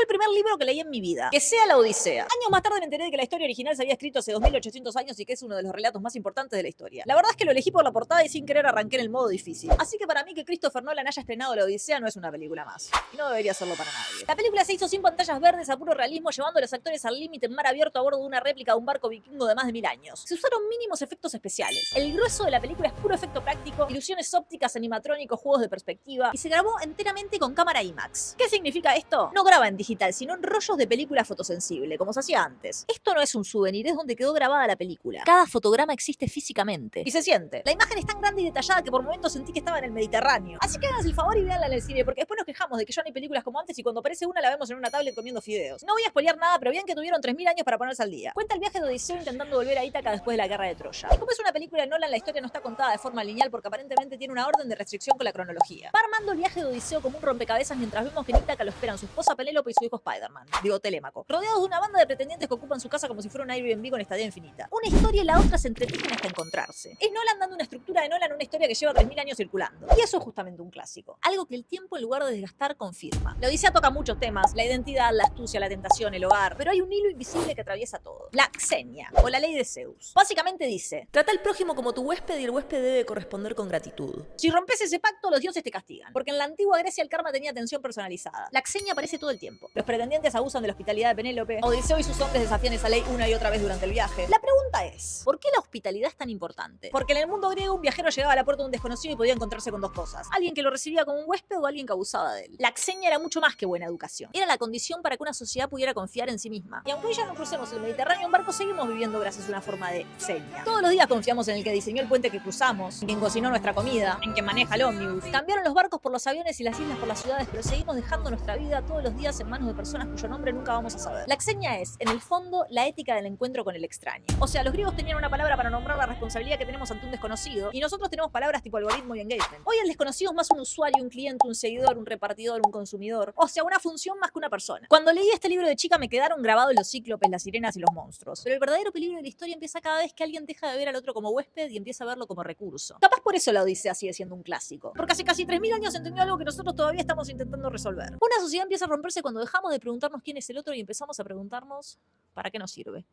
el primer libro que leí en mi vida. Que sea la Odisea. Años más tarde me enteré de que la historia original se había escrito hace 2800 años y que es uno de los relatos más importantes de la historia. La verdad es que lo elegí por la portada y sin querer arranqué en el modo difícil. Así que para mí que Christopher Nolan haya estrenado la Odisea no es una película más. Y no debería serlo para nadie. La película se hizo sin pantallas verdes, a puro realismo, llevando a los actores al límite en mar abierto a bordo de una réplica de un barco vikingo de más de 1000 años. Se usaron mínimos efectos especiales. El grueso de la película es puro efecto práctico, ilusiones ópticas, animatrónicos, juegos de perspectiva, y se grabó enteramente con cámara IMAX. ¿Qué significa esto? No graba en digital, sino en rollos de película fotosensible, como se hacía antes. Esto no es un souvenir, es donde quedó grabada la película. Cada fotograma existe físicamente. Y se siente. La imagen es tan grande y detallada que por momentos sentí que estaba en el Mediterráneo. Así que háganse el favor y véanla en el cine, porque después nos quejamos de que ya no hay películas como antes y cuando aparece una la vemos en una tablet comiendo fideos. No voy a spoilear nada, pero bien que tuvieron 3000 años para ponerse al día. Cuenta el viaje de Odiseo intentando volver a Ítaca después de la guerra de Troya. Y como es una película de Nolan, la historia no está contada de forma lineal porque aparentemente tiene una orden de restricción con la cronología. Va armando el viaje de Odiseo como un rompecabezas mientras vemos que en Ítaca lo esperan su esposa Penélope y su hijo Spider-Man. Digo, Telémaco. Rodeados de una banda de pretendientes que ocupan su casa como si fuera un Airbnb con estadía infinita. Una historia y la otra se entretejen hasta encontrarse. Es Nolan dando una estructura de Nolan a una historia que lleva 3000 años circulando. Y eso es justamente un clásico. Algo que el tiempo en lugar de desgastar confirma. La Odisea toca muchos temas, la identidad, la astucia, la tentación, el hogar, pero hay un hilo invisible que atraviesa todo. La Xenia, o la ley de Zeus. Básicamente dice, trata al prójimo como tu huésped y el huésped debe corresponder con gratitud. Si rompes ese pacto, los dioses te castigan. Porque en la antigua Grecia el karma tenía atención personalizada. La Xenia aparece todo el tiempo. Los pretendientes abusan de la hospitalidad de Penélope. Odiseo y sus hombres desafían esa ley una y otra vez durante el viaje. La pregunta es, ¿por qué la hospitalidad es tan importante? Porque en el mundo griego un viajero llegaba a la puerta de un desconocido y podía encontrarse con dos cosas. Alguien que lo recibía como un huésped o alguien que abusaba de él. La Xenia era mucho más que buena educación. Era la condición para que una sociedad pudiera confiar en sí misma. Y aunque hoy ya no crucemos el Mediterráneo en barco, seguimos viviendo gracias a una forma de Xenia. Todos los días confiamos en el que diseñó el puente que cruzamos, en quien cocinó nuestra comida, en quien maneja el ómnibus. Cambiaron los barcos por los aviones y las islas por las ciudades, pero seguimos dejando nuestra vida todos los días en manos de personas cuyo nombre nunca vamos a saber. La Xenia es, en el fondo, la ética del encuentro con el extraño. O sea, los griegos tenían una palabra para nombrar la responsabilidad que tenemos ante un desconocido, y nosotros tenemos palabras tipo algoritmo y engagement. Hoy el desconocido es más un usuario, un cliente, un seguidor, un repartidor, un consumidor. O sea, una función más que una persona. Cuando leí este libro de chica me quedaron grabados los cíclopes, las sirenas y los monstruos. Pero el verdadero peligro de la historia empieza cada vez que alguien deja de ver al otro como huésped y empieza a verlo como recurso. Capaz por eso la Odisea sigue siendo un clásico. Porque hace casi 3000 años se entendió algo que nosotros todavía estamos intentando resolver. Una sociedad empieza a romperse cuando dejamos de preguntarnos quién es el otro y empezamos a preguntarnos ¿para qué nos sirve?